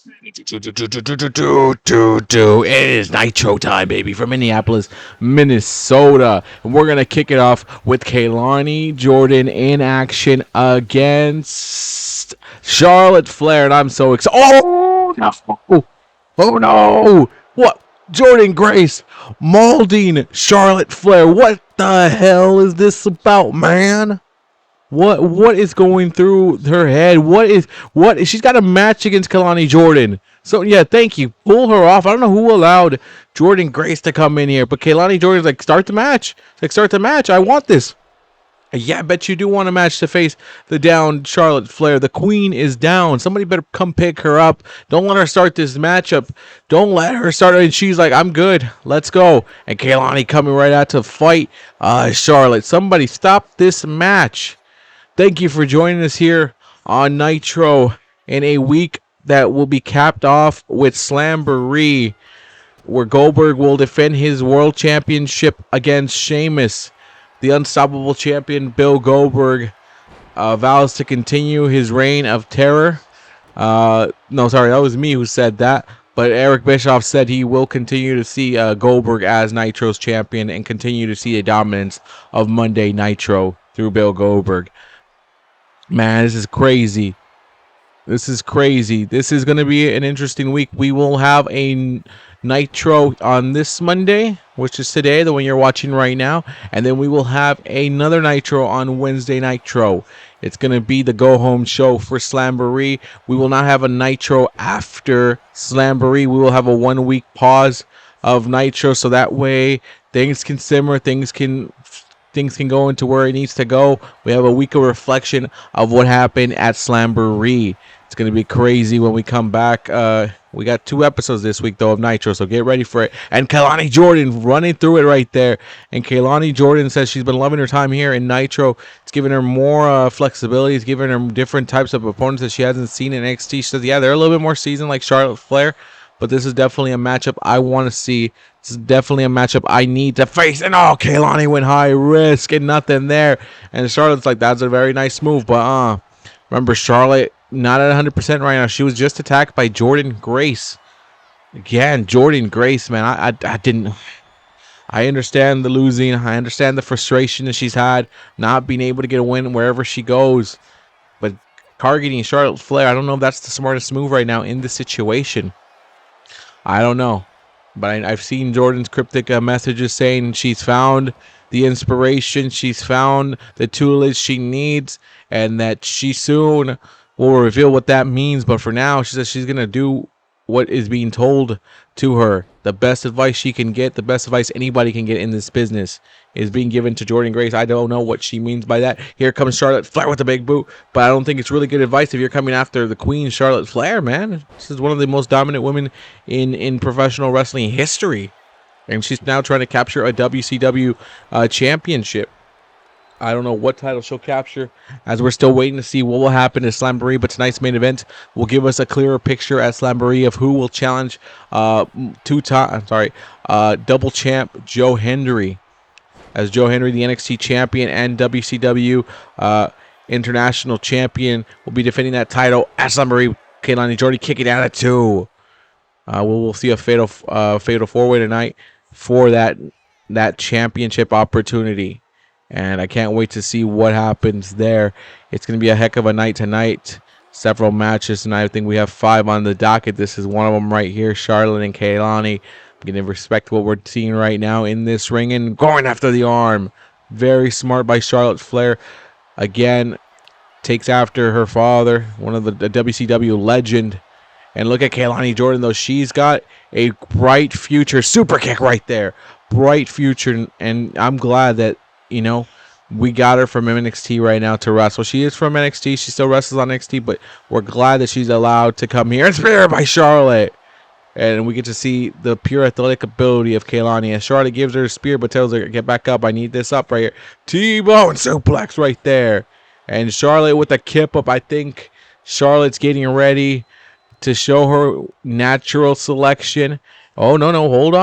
It is Nitro time, baby, from Minneapolis, Minnesota. And we're going to kick it off with Kelani Jordan in action against Charlotte Flair. And I'm so excited. Oh, no. Oh, no. What? Jordan Grace molding Charlotte Flair. What the hell is this about, man? What is going through her head? What she's got a match against Kelani Jordan. So yeah, thank you. Pull her off. I don't know who allowed Jordan Grace to come in here, but Kelani Jordan's like, start the match. Like, start the match. I want this. Yeah, I bet you do want a match to face the down Charlotte Flair. The queen is down. Somebody better come pick her up. Don't let her start this matchup. Don't let her start. And she's like, I'm good. Let's go. And Kelani coming right out to fight Charlotte. Somebody stop this match. Thank you for joining us here on Nitro in a week that will be capped off with Slamboree, where Goldberg will defend his world championship against Sheamus. The unstoppable champion Bill Goldberg vows to continue his reign of terror. No, sorry, that was me who said that. But Eric Bischoff said he will continue to see Goldberg as Nitro's champion and continue to see the dominance of Monday Nitro through Bill Goldberg. Man, this is crazy. This is crazy. This is going to be an interesting week. We will have a Nitro on this Monday, which is today, the one you're watching right now. And then we will have another Nitro on Wednesday Nitro. It's going to be the go-home show for Slamboree. We will not have a Nitro after Slamboree. We will have a 1 week pause of Nitro, so that way things can simmer, things can go into where it needs to go. We have a week of reflection of what happened at Slamboree. It's going to be crazy when we come back. We got 2 episodes this week, though, of Nitro, so get ready for it. And Kelani Jordan running through it right there. And Kelani Jordan says she's been loving her time here in Nitro. It's giving her more flexibility. It's giving her different types of opponents that she hasn't seen in NXT. She says, yeah, they're a little bit more seasoned like Charlotte Flair, but this is definitely a matchup I want to see. This is definitely a matchup I need to face. And Kelani went high risk and nothing there. And Charlotte's like, that's a very nice move. But remember, Charlotte not at 100% right now. She was just attacked by Jordan Grace. Again, Jordan Grace, man. I understand the losing. I understand the frustration that she's had not being able to get a win wherever she goes. But targeting Charlotte Flair, I don't know if that's the smartest move right now in this situation. I don't know. But I've seen Jordan's cryptic messages saying she's found the inspiration, she's found the toolage she needs, and that she soon will reveal what that means. But for now, she says she's going to do what is being told to her. The best advice she can get, the best advice anybody can get in this business is being given to Jordan Grace. I don't know what she means by that. Here comes Charlotte Flair with the big boot, but I don't think it's really good advice if you're coming after the queen, Charlotte Flair, man. This is one of the most dominant women in professional wrestling history, and she's now trying to capture a WCW championship. I don't know what title she'll capture, as we're still waiting to see what will happen at Slamboree. But tonight's main event will give us a clearer picture at Slamboree of who will challenge double champ Joe Hendry. As Joe Hendry, the NXT champion and WCW international champion, will be defending that title at Slamboree. Kelani Jordan kicking out at 2. We'll see a fatal 4-way tonight for that championship opportunity. And I can't wait to see what happens there. It's going to be a heck of a night tonight. Several matches tonight. I think we have 5 on the docket. This is one of them right here. Charlotte and Kelani. I'm going to respect what we're seeing right now in this ring and going after the arm. Very smart by Charlotte Flair. Again, takes after her father, one of the WCW legend. And look at Kelani Jordan, though. She's got a bright future. Super kick right there. Bright future. And I'm glad that, we got her from NXT right now to wrestle. She is from NXT. She still wrestles on NXT, but we're glad that she's allowed to come here. And spear by Charlotte. And we get to see the pure athletic ability of Kelani. And Charlotte gives her a spear, but tells her, get back up. I need this up right here. T-bone suplex right there. And Charlotte with a kip up. I think Charlotte's getting ready to show her natural selection. Oh, no. Hold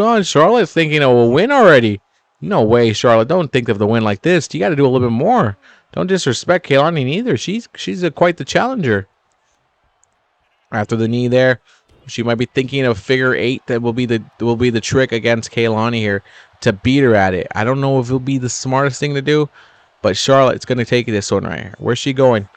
on. Charlotte's thinking of a win already. No way, Charlotte. Don't think of the win like this. You got to do a little bit more. Don't disrespect Kelani either. She's quite the challenger. After the knee there, she might be thinking of figure 8 that will be the trick against Kelani here to beat her at it. I don't know if it'll be the smartest thing to do, but Charlotte's going to take this one right here. Where's she going?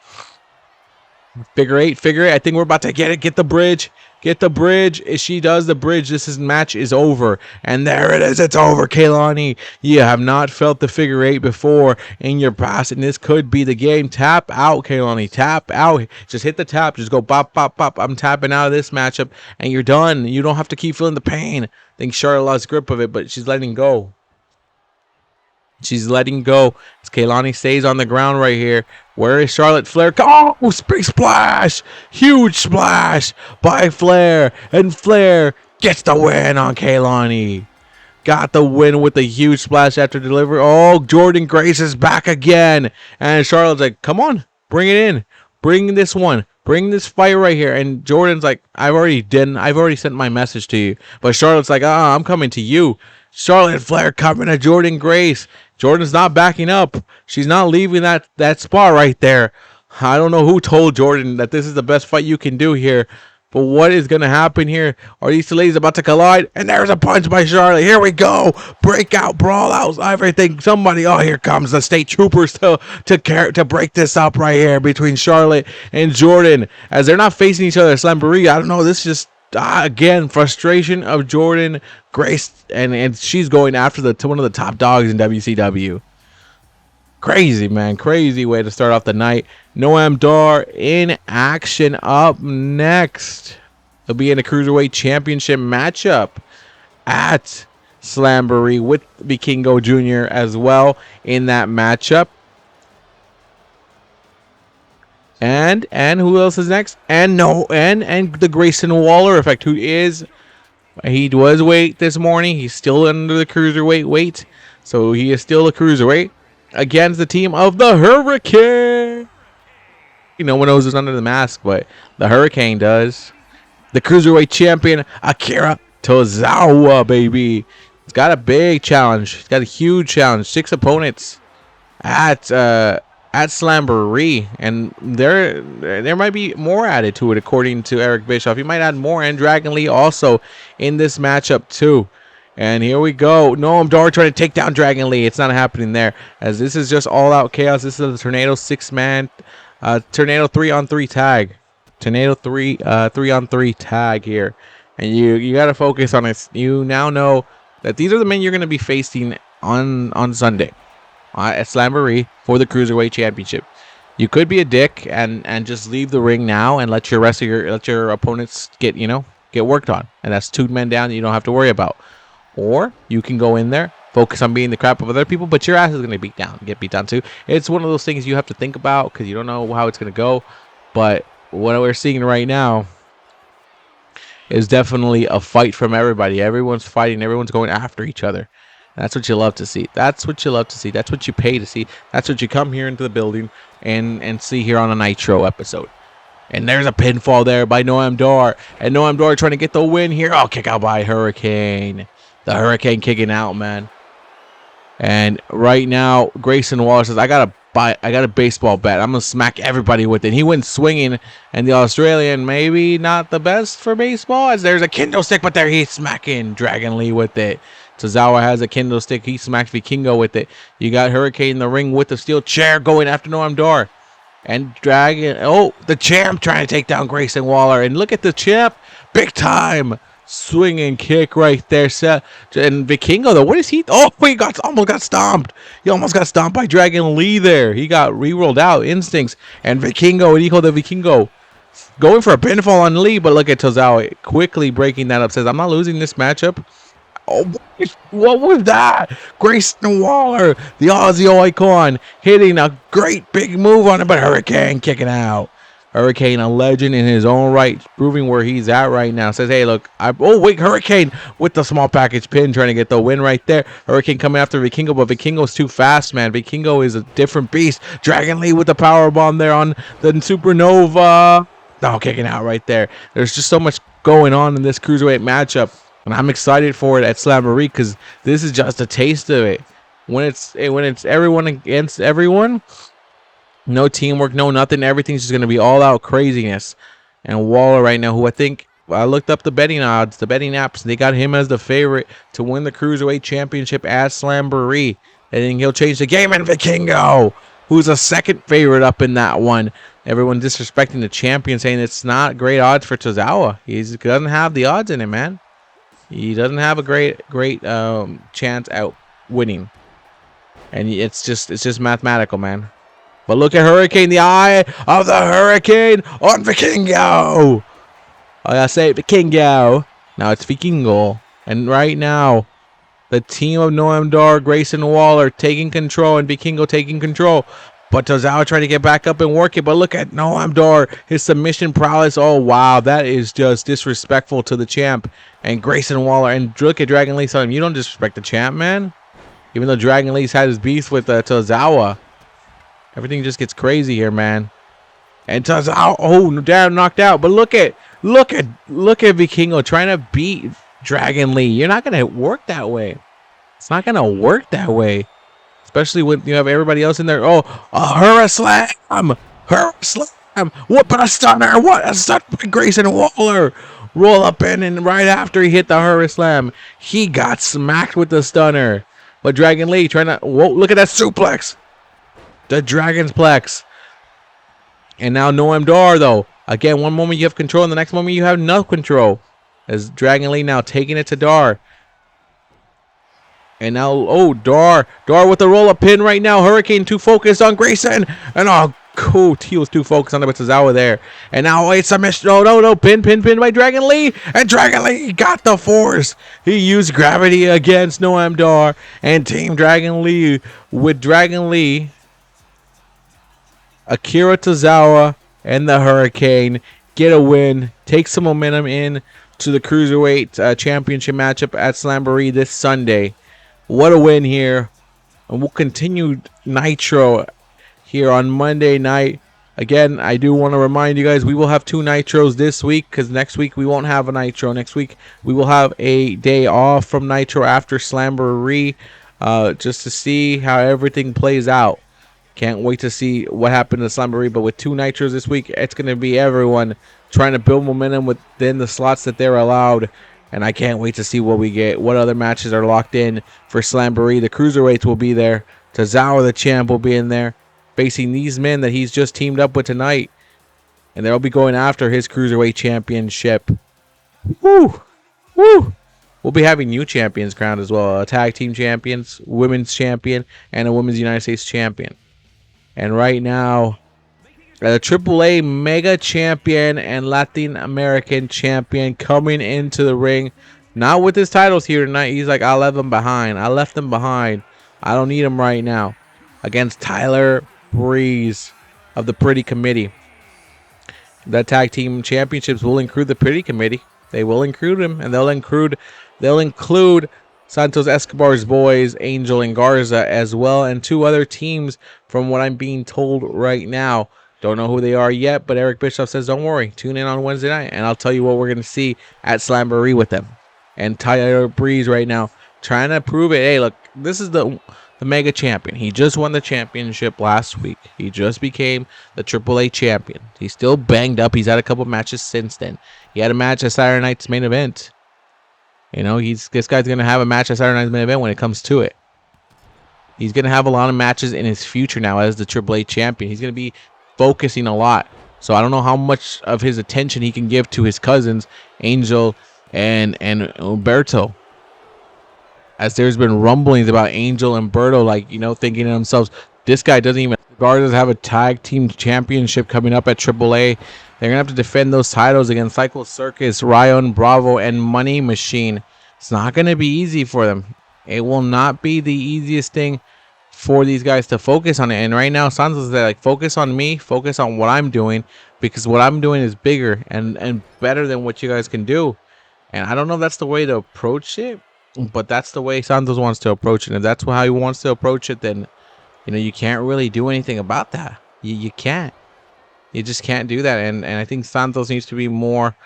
Figure 8, figure 8. I think we're about to get it. Get the bridge. Get the bridge. If she does the bridge, match is over. And there it is. It's over, Kelani. You have not felt the figure 8 before in your past, and this could be the game. Tap out, Kelani. Tap out. Just hit the tap. Just go bop, bop, bop. I'm tapping out of this matchup, and you're done. You don't have to keep feeling the pain. I think Charlotte lost grip of it, but she's letting go. She's letting go. As Kelani stays on the ground right here. Where is Charlotte Flair? Oh, big splash! Huge splash by Flair. And Flair gets the win on Kelani. Got the win with the huge splash after delivery. Oh, Jordan Grace is back again. And Charlotte's like, come on, bring it in. Bring this one. Bring this fight right here. And Jordan's like, I've already sent my message to you. But Charlotte's like, I'm coming to you. Charlotte Flair coming to Jordan Grace. Jordan's not backing up. She's not leaving that spot right there. I don't know who told Jordan that this is the best fight you can do here. But what is going to happen here? Are these two ladies about to collide? And there's a punch by Charlotte. Here we go. Breakout, brawl out, everything. Somebody, oh, here comes the state troopers to break this up right here between Charlotte and Jordan. As they're not facing each other at Slamboree. I don't know. This is just, again, frustration of Jordan Grace. And she's going after one of the top dogs in WCW. Crazy, man. Crazy way to start off the night. Noam Dar in action up next. He'll be in a Cruiserweight Championship matchup at Slamboree with Vikingo Jr. as well in that matchup. And who else is next? And the Grayson Waller effect, he was weight this morning. He's still under the Cruiserweight weight. So he is still a Cruiserweight against the team of the Hurricane. No one knows who's under the mask, but the Hurricane does. The Cruiserweight champion, Akira Tozawa, baby. He's got a big challenge. He's got a huge challenge. 6 opponents at Slamboree. And there might be more added to it, according to Eric Bischoff. He might add more, and Dragon Lee also in this matchup, too. And here we go. Noam Dar trying to take down Dragon Lee. It's not happening there, as this is just all-out chaos. This is the Tornado 6-man, Tornado 3-on-3 tag. Tornado 3-on-3 tag here. And you got to focus on it. You now know that these are the men you're going to be facing on Sunday at Slamboree for the Cruiserweight Championship. You could be a dick and just leave the ring now and let your opponents get worked on. And that's 2 men down that you don't have to worry about. Or you can go in there, focus on beating the crap of other people, but your ass is going to get beat down too. It's one of those things you have to think about because you don't know how it's going to go. But what we're seeing right now is definitely a fight from everybody. Everyone's fighting. Everyone's going after each other. That's what you love to see. That's what you love to see. That's what you pay to see. That's what you come here into the building and see here on a Nitro episode. And there's a pinfall there by Noam Dar. And Noam Dar trying to get the win here. Oh, kick out by Hurricane. The Hurricane kicking out, man. And right now, Grayson Waller says, I got a baseball bat. I'm going to smack everybody with it. He went swinging, and the Australian maybe not the best for baseball, as there's a kendo stick, but there he's smacking Dragon Lee with it. Tozawa has a kendo stick. He smacked Vikingo with it. You got Hurricane in the ring with the steel chair going after Noam Dar. And Dragon, the champ trying to take down Grayson Waller. And look at the champ, big time. Swinging kick right there. And Vikingo, though, what is he? Oh, he almost got stomped. He almost got stomped by Dragon Lee there. He got re-rolled out. Instincts. And Vikingo, and Hijo the Vikingo, going for a pinfall on Lee. But look at Tozawa quickly breaking that up. Says, I'm not losing this matchup. Oh, what was that? Grayson Waller, the Aussie icon, hitting a great big move on it. But Hurricane kicking out. Hurricane, a legend in his own right, proving where he's at right now. Says, hey, look, Hurricane with the small package pin, trying to get the win right there. Hurricane coming after Vikingo, but Vikingo's too fast, man. Vikingo is a different beast. Dragon Lee with the power bomb there on the Supernova. No, kicking out right there. There's just so much going on in this Cruiserweight matchup, and I'm excited for it at Slamboree because this is just a taste of it. When it's everyone against everyone, no teamwork, no nothing. Everything's just going to be all out craziness. And Waller right now, who I think I looked up the betting odds, the betting apps, they got him as the favorite to win the Cruiserweight Championship at Slamboree. I think he'll change the game. And Vikingo, who's a second favorite up in that one. Everyone disrespecting the champion, saying it's not great odds for Tozawa. He doesn't have the odds in it, man. He doesn't have a great chance out winning. And it's just mathematical, man. But look at Hurricane, the eye of the Hurricane on Vikingo. I gotta say Vikingo. Now it's Vikingo. And right now, the team of Noam, Grayson, Waller taking control, and Vikingo taking control. But Tozawa trying to get back up and work it. But look at Noam, his submission prowess. Oh, wow. That is just disrespectful to the champ. And Grayson Waller. And look at Dragon Lee telling him, you don't disrespect the champ, man. Even though Dragon Lee's had his beef with Tozawa. Everything just gets crazy here, man. And Tozawa, oh, damn, knocked out. But look at Vikingo trying to beat Dragon Lee. You're not gonna work that way. It's not gonna work that way, especially when you have everybody else in there. Oh, her slam, her slam. What? But a stunner. What? A stunner by Grayson Waller. Roll up in, and right after he hit the Hurrah Slam, he got smacked with the stunner. But Dragon Lee trying to. Whoa! Look at that suplex. The Dragon's Plex. And now Noam Dar, though. Again, one moment you have control, and the next moment you have no control. As Dragon Lee now taking it to Dar. And now, oh, Dar with the roll-up pin right now. Hurricane too focused on Grayson. And oh, cool. He was too focused on the Tozawa there. And now it's a miss. No. Pin by Dragon Lee. And Dragon Lee got the force. He used gravity against Noam Dar. And Team Dragon Lee with Dragon Lee, Akira, Tozawa, and the Hurricane get a win. Take some momentum in to the Cruiserweight Championship matchup at Slamboree this Sunday. What a win here. And we'll continue Nitro here on Monday night. Again, I do want to remind you guys, we will have 2 Nitros this week because next week we won't have a Nitro. Next week we will have a day off from Nitro after Slamboree just to see how everything plays out. Can't wait to see what happened to Slamboree. But with 2 Nitros this week, it's going to be everyone trying to build momentum within the slots that they're allowed. And I can't wait to see what we get. What other matches are locked in for Slamboree. The Cruiserweights will be there. Tozawa, the champ, will be in there, facing these men that he's just teamed up with tonight. And they'll be going after his Cruiserweight Championship. Woo! Woo! We'll be having new champions crowned as well. A tag team champions, women's champion, and a women's United States champion. And right now, the AAA Mega Champion and Latin American Champion coming into the ring. Not with his titles here tonight. He's like, I left them behind. I don't need him right now. Against Tyler Breeze of the Pretty Committee. The tag team championships will include the Pretty Committee. They will include him, and they'll include Santos Escobar's boys, Angel and Garza, as well, and 2 other teams from what I'm being told right now. Don't know who they are yet, but Eric Bischoff says, don't worry, tune in on Wednesday night, and I'll tell you what we're going to see at Slamboree with them. And Tyler Breeze right now trying to prove it. Hey, look, this is the Mega Champion. He just won the championship last week. He just became the AAA champion. He's still banged up. He's had a couple matches since then. He had a match at Saturday night's main event. You know, this guy's going to have a match at Saturday night's main event when it comes to it. He's going to have a lot of matches in his future now as the AAA champion. He's going to be focusing a lot. So I don't know how much of his attention he can give to his cousins, Angel and Umberto. As there's been rumblings about Angel and Berto, like, you know, thinking to themselves, this guy doesn't even. Guardians have a tag team championship coming up at AAA. They're going to have to defend those titles against Cycle Circus, Ryan Bravo, and Money Machine. It's not going to be easy for them. It will not be the easiest thing for these guys to focus on it. And right now, Santos is like, focus on me, focus on what I'm doing, because what I'm doing is bigger and better than what you guys can do. And I don't know if that's the way to approach it, but that's the way Santos wants to approach it. And if that's how he wants to approach it, then, you know, you can't really do anything about that. You can't. You just can't do that. And I think Santos needs to be more,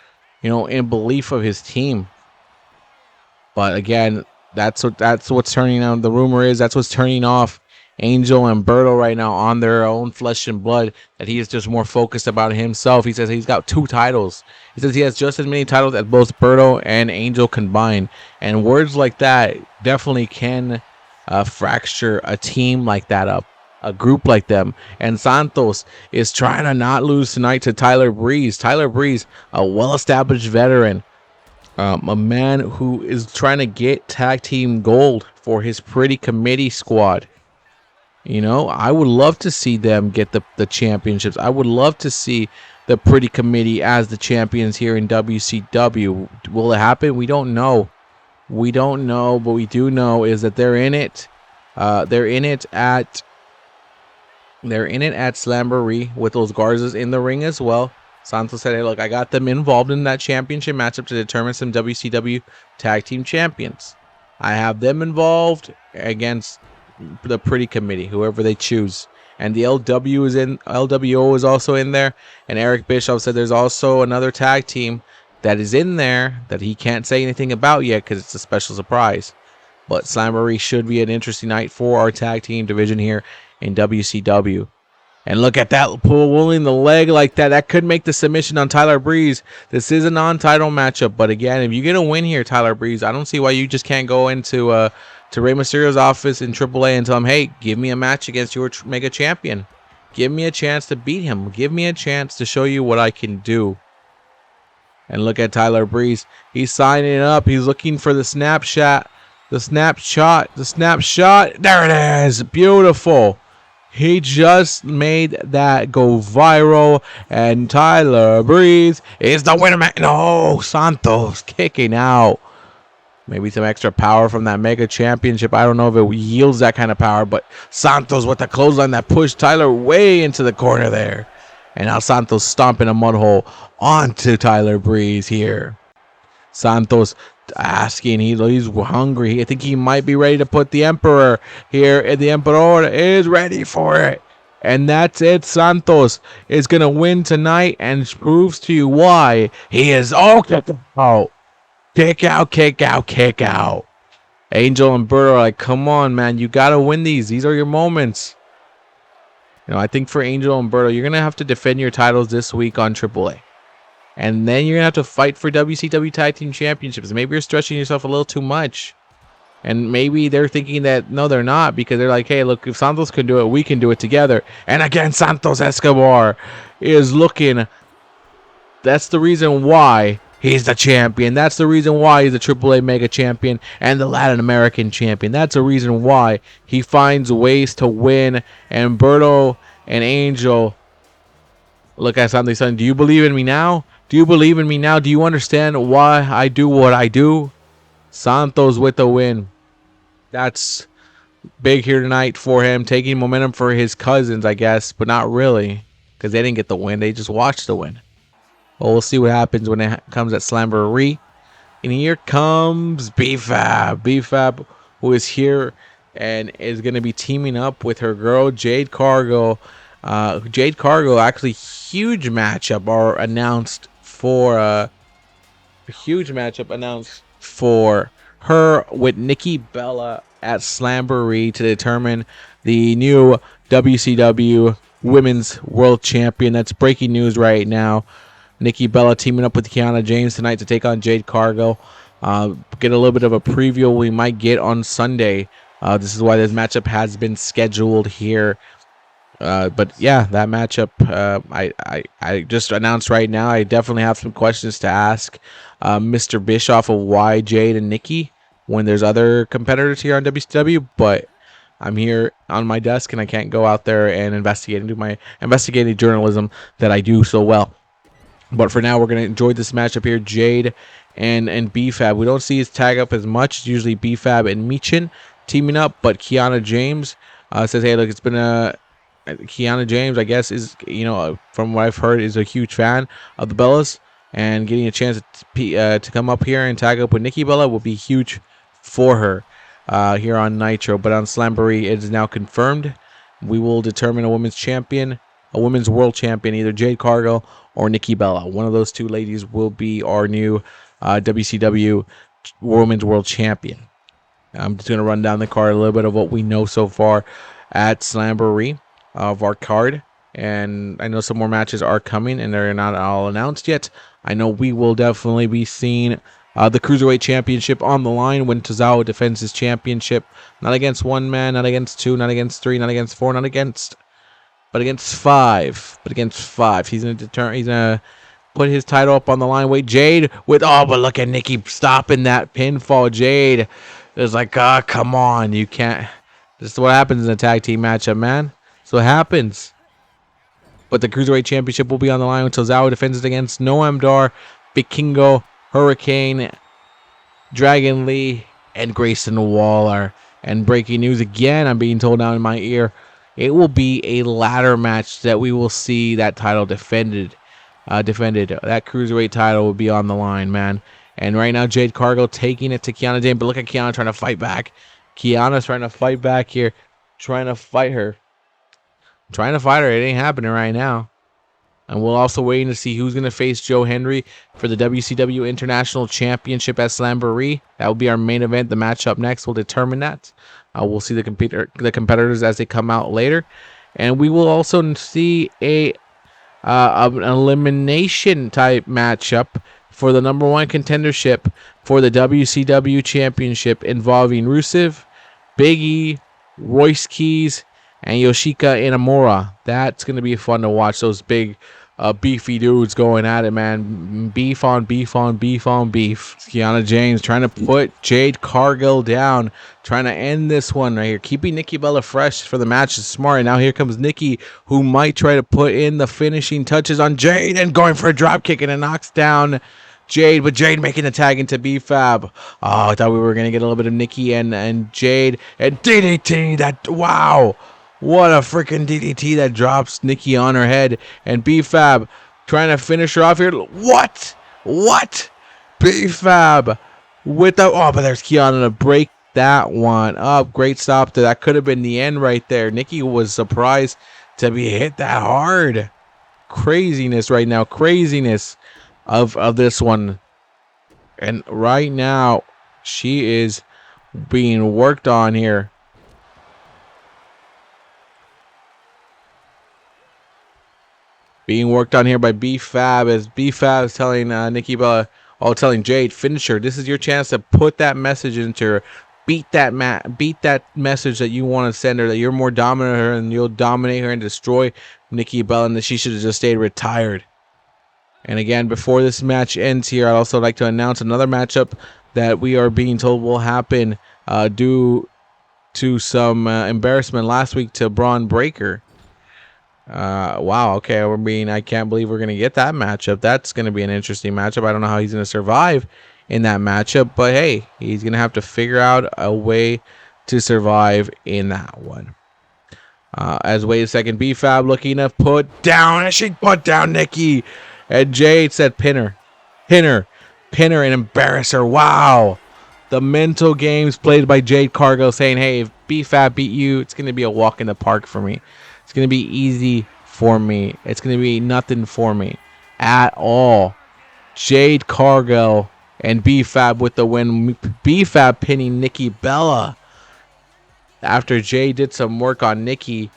you know, in belief of his team. But again, that's what's turning on. The rumor is that's what's turning off Angel and Berto right now on their own flesh and blood, that he is just more focused about himself. He says he's got 2 titles. He says he has just as many titles as both Berto and Angel combined. And words like that definitely can fracture a team like that up, a group like them. And Santos is trying to not lose tonight to Tyler Breeze. Tyler Breeze, a well-established veteran, a man who is trying to get tag team gold for his Pretty Committee squad. You know, I would love to see them get the championships. I would love to see the Pretty Committee as the champions here in WCW. Will it happen? We don't know. We don't know, but we do know is that they're in it. They're in it at Slamboree with those Garzas in the ring as well. Santos said, hey, look, I got them involved in that championship matchup to determine some WCW tag team champions. I have them involved against the Pretty Committee, whoever they choose. And the LWO is also in there. And Eric Bischoff said there's also another tag team that is in there that he can't say anything about yet because it's a special surprise. But Slamboree should be an interesting night for our tag team division here in WCW. And look at that, pulling the leg like that. That could make the submission on Tyler Breeze. This is a non-title matchup. But again, if you get a win here, Tyler Breeze, I don't see why you just can't go into to Rey Mysterio's office in AAA and tell him, hey, give me a match against your mega champion. Give me a chance to beat him. Give me a chance to show you what I can do. And look at Tyler Breeze. He's signing up. He's looking for the snapshot. The snapshot. There it is. Beautiful. He just made that go viral. And Tyler Breeze is the winner. No, Santos kicking out. Maybe some extra power from that mega championship. I don't know if it yields that kind of power. But Santos with the clothesline that pushed Tyler way into the corner there. And now Santos stomping a mud hole onto Tyler Breeze here. Santos asking, he's hungry. I think he might be ready to put the Emperor here. And the Emperor is ready for it. And that's it. Santos is going to win tonight and proves to you why he is all kick out. Kick out, kick out, kick out. Angel and Berto are like, come on, man. You got to win these. These are your moments. You know, I think for Angel and Berto, you're going to have to defend your titles this week on AAA. And then you're going to have to fight for WCW Tag Team Championships. Maybe you're stretching yourself a little too much. And maybe they're thinking that, no, they're not. Because they're like, hey, look, if Santos can do it, we can do it together. And again, Santos Escobar is looking. That's the reason why he's the champion. That's the reason why he's the AAA Mega Champion and the Latin American Champion. That's the reason why he finds ways to win. And Berto and Angel look at something saying, do you believe in me now? Do you believe in me now? Do you understand why I do what I do? Santos with the win. That's big here tonight for him. Taking momentum for his cousins, I guess. But not really. Because they didn't get the win. They just watched the win. Well, we'll see what happens when it comes at Slamboree. And here comes B-Fab. B-Fab, who is here and is going to be teaming up with her girl, Jade Cargill. Jade Cargill, actually, huge matchup announced for her with Nikki Bella at Slamboree to determine the new WCW Women's World Champion. That's breaking news right now. Nikki Bella teaming up with Kianna James tonight to take on Jade Cargill. Get a little bit of a preview we might get on Sunday. This is why this matchup has been scheduled here. But yeah, that matchup I just announced right now. I definitely have some questions to ask Mr. Bischoff of why Jade and Nikki when there's other competitors here on WCW. But I'm here on my desk and I can't go out there and investigate and do my investigative journalism that I do so well. But for now, we're going to enjoy this matchup here. Jade and B-Fab. We don't see his tag up as much. It's usually B-Fab and Michin teaming up. But Kianna James says, hey, look, it's been a... Kianna James, I guess, is, you know, from what I've heard, is a huge fan of the Bellas. And getting a chance to come up here and tag up with Nikki Bella will be huge for her here on Nitro. But on Slamboree, it is now confirmed. We will determine a women's champion, a women's world champion, either Jade Cargill or Nikki Bella. One of those two ladies will be our new WCW Women's World Champion. I'm just going to run down the card a little bit of what we know so far. at Slamboree of our card. And I know some more matches are coming, and they're not all announced yet. I know we will definitely be seeing the Cruiserweight Championship on the line when Tozawa defends his championship. Not against one man, not against two, not against three, not against four, not against... but against five. But against five. He's gonna put his title up on the line. Wait, Jade with... oh, but look at Nikki stopping that pinfall. Jade is like, come on. You can't... this is what happens in a tag team matchup, man. That's what happens. But the Cruiserweight Championship will be on the line until Tozawa defends it against Noam, Vikingo, Hurricane, Dragon Lee, and Grayson Waller. And breaking news again, I'm being told now in my ear, it will be a ladder match that we will see that title defended. That Cruiserweight title will be on the line, man. And right now, Jade Cargill taking it to Kianna Jane. But look at Kianna trying to fight back. Kianna's trying to fight back here. Trying to fight her. It ain't happening right now. And we're also waiting to see who's going to face Joe Hendry for the WCW International Championship at Slamboree. That will be our main event. The matchup next will determine that. We'll see the competitors as they come out later. And we will also see an elimination type matchup for the #1 contendership for the WCW Championship involving Rusev, Big E, Royce Keys, and Yoshiki Inamura. That's going to be fun to watch. Those big, beefy dudes going at it, man. Beef on beef on beef on beef. Kianna James trying to put Jade Cargill down. Trying to end this one right here. Keeping Nikki Bella fresh for the match is smart. And now here comes Nikki, who might try to put in the finishing touches on Jade and going for a drop kick, and it knocks down Jade, but Jade making the tag into B-Fab. Oh, I thought we were going to get a little bit of Nikki and Jade. And DDT, that, wow. What a freaking DDT that drops Nikki on her head. And B-Fab trying to finish her off here. What? B-Fab with the... oh, but there's Kianna to break that one up. Great stop. That could have been the end right there. Nikki was surprised to be hit that hard. Craziness right now. Craziness of this one. And right now, she is being worked on here. Being worked on here by B-Fab, as B-Fab is telling Nikki Bella, telling Jade, finish her. This is your chance to put that message into her. Beat that message that you want to send her, that you're more dominant than her and you'll dominate her and destroy Nikki Bella, and that she should have just stayed retired. And again, before this match ends here, I'd also like to announce another matchup that we are being told will happen due to some embarrassment last week to Braun Breaker. Wow, okay, I can't believe we're going to get that matchup. That's going to be an interesting matchup. I don't know how he's going to survive in that matchup, but hey, he's going to have to figure out a way to survive in that one. As wait a second, B-Fab looking to put down, and she put down Nikki, and Jade said pin her, and embarrass her. Wow. The mental games played by Jade Cargill, saying, hey, if B-Fab beat you, it's going to be a walk in the park for me. It's going to be easy for me. It's going to be nothing for me at all. Jade Cargill and B-Fab with the win. B-Fab pinning Nikki Bella after Jade did some work on Nikki.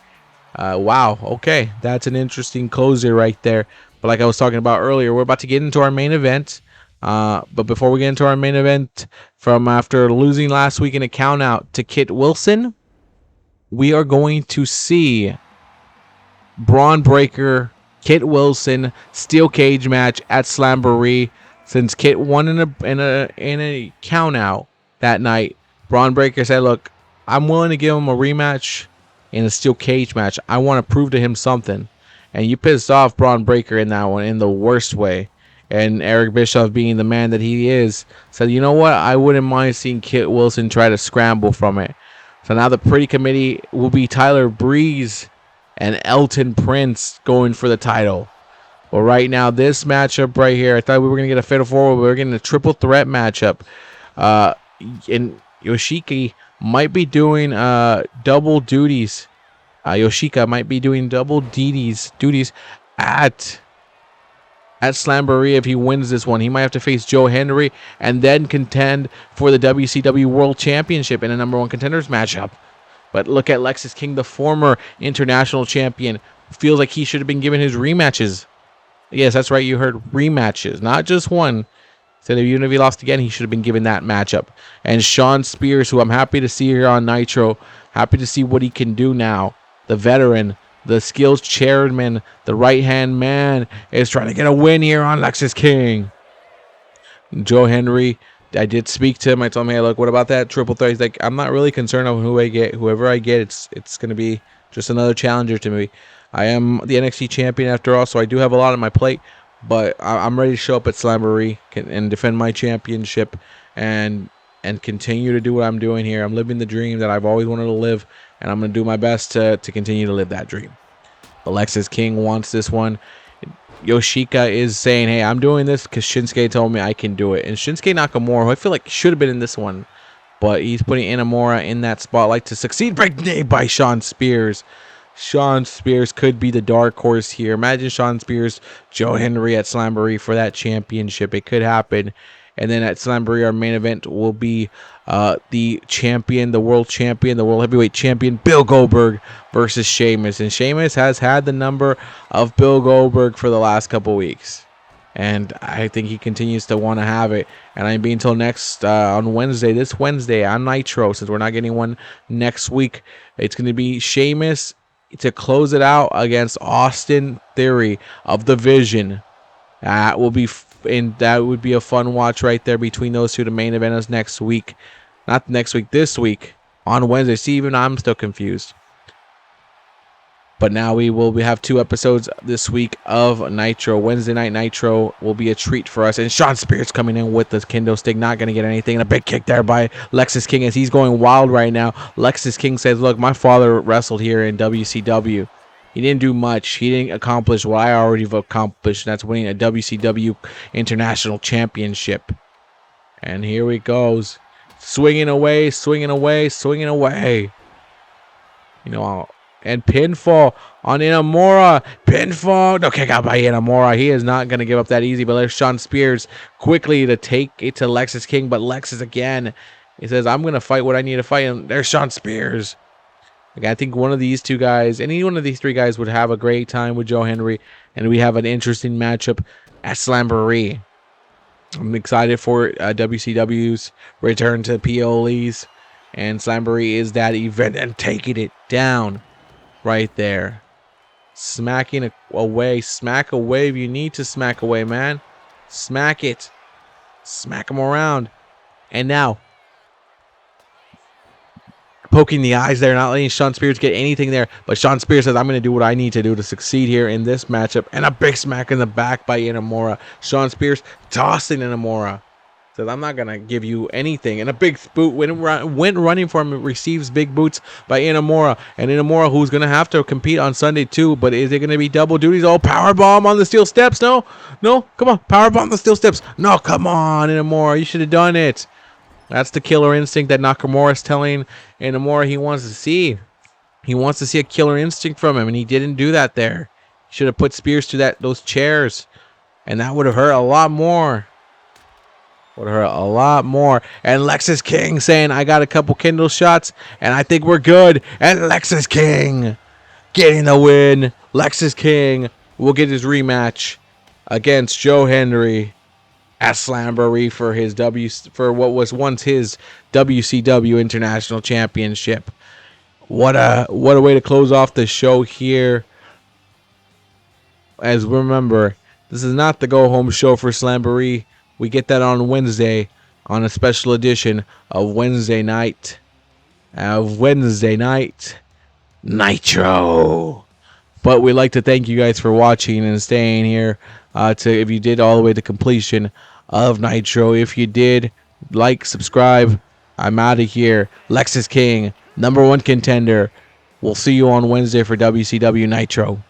Wow, okay. That's an interesting closer right there. But like I was talking about earlier, we're about to get into our main event. But before we get into our main event, from after losing last week in a count out to Kit Wilson, we are going to see Braun Breaker, Kit Wilson, steel cage match at Slamboree. Since Kit won in a count out that night, Braun Breaker said, look, I'm willing to give him a rematch in a steel cage match. I want to prove to him something. And you pissed off Braun Breaker in that one in the worst way. And Eric Bischoff, being the man that he is, said, you know what? I wouldn't mind seeing Kit Wilson try to scramble from it. So now the pretty committee will be Tyler Breeze and Elton Prince going for the title. Well, right now, this matchup right here, I thought we were going to get a fatal four, but we were getting a triple threat matchup. And Yoshiki might be doing double duties. Yoshika might be doing double duties at Slamboree. If he wins this one, he might have to face Joe Hendry and then contend for the WCW World Championship in a #1 contenders matchup. But look at Lexis King, the former international champion. Feels like he should have been given his rematches. Yes, that's right. You heard rematches, not just one. So even if he lost again, he should have been given that matchup. And Shawn Spears, who I'm happy to see here on Nitro, happy to see what he can do now. The veteran, the skills chairman, the right-hand man is trying to get a win here on Lexis King. Joe Henry, I did speak to him. I told him, hey, look, what about that triple threat? He's like, I'm not really concerned on who I get. Whoever I get, it's going to be just another challenger to me. I am the NXT champion after all, so I do have a lot on my plate. But I'm ready to show up at Slamboree and defend my championship and continue to do what I'm doing here. I'm living the dream that I've always wanted to live, and I'm going to do my best to continue to live that dream. Lexis King wants this one. Yoshika is saying, hey, I'm doing this because Shinsuke told me I can do it. And Shinsuke Nakamura, who I feel like should have been in this one, but he's putting Inamura in that spotlight to succeed by Shawn Spears. Shawn Spears could be the dark horse here. Imagine Shawn Spears, Joe Henry at Slamboree for that championship. It could happen. And then at Slamboree, our main event will be the champion, the world heavyweight champion, Bill Goldberg versus Sheamus. And Sheamus has had the number of Bill Goldberg for the last couple weeks. And I think he continues to want to have it. And I'm being told next on Wednesday, this Wednesday on Nitro, since we're not getting one next week, it's going to be Sheamus to close it out against Austin Theory of the Vision. That will be that would be a fun watch right there between those two. The main event is next week, not next week, this week on Wednesday. See, even I'm still confused. But now we have 2 episodes this week of Nitro. Wednesday night Nitro will be a treat for us. And Shawn Spears coming in with the kendo stick, not going to get anything. And a big kick there by Lexis King as he's going wild right now. Lexis King says, look, my father wrestled here in WCW. He didn't do much. He didn't accomplish what I already have accomplished. And that's winning a WCW International Championship. And here he goes. Swinging away, swinging away, swinging away. You know, and pinfall on Inamura. Pinfall. Okay, got by Inamura. He is not going to give up that easy. But there's Shawn Spears quickly to take it to Lexis King. But Lexis again. He says, I'm going to fight what I need to fight. And there's Shawn Spears. Like, I think one of these 2 guys, any one of these 3 guys would have a great time with Joe Henry. And we have an interesting matchup at Slamboree. I'm excited for WCW's return to POLEs. And Slamboree is that event and taking it down. Right there. Smacking away. Smack away if you need to smack away, man. Smack it. Smack them around. And now, poking the eyes there, not letting Shawn Spears get anything there. But Shawn Spears says, I'm going to do what I need to do to succeed here in this matchup. And a big smack in the back by Inamura. Shawn Spears tossing Inamura. Says, I'm not going to give you anything. And a big boot went running for him. And receives big boots by Inamura. And Inamura, who's going to have to compete on Sunday too. But is it going to be double duties? Oh, powerbomb on the steel steps. No. Come on. Powerbomb on the steel steps. No, come on, Inamura. You should have done it. That's the killer instinct that Nakamura is telling Inamura he wants to see. He wants to see a killer instinct from him. And he didn't do that there. He should have put Spears to those chairs. And that would have hurt a lot more. Would hurt a lot more. And Lexis King saying, I got a couple Kindle shots, and I think we're good. And Lexis King getting the win. Lexis King will get his rematch against Joe Henry at Slamboree for what was once his WCW International Championship. What a way to close off the show here. As remember, this is not the go-home show for Slamboree. We get that on Wednesday on a special edition of Wednesday night Nitro. But we'd like to thank you guys for watching and staying here. If you did all the way to completion of Nitro. If you did, like, subscribe. I'm out of here. Lexis King, #1 contender. We'll see you on Wednesday for WCW Nitro.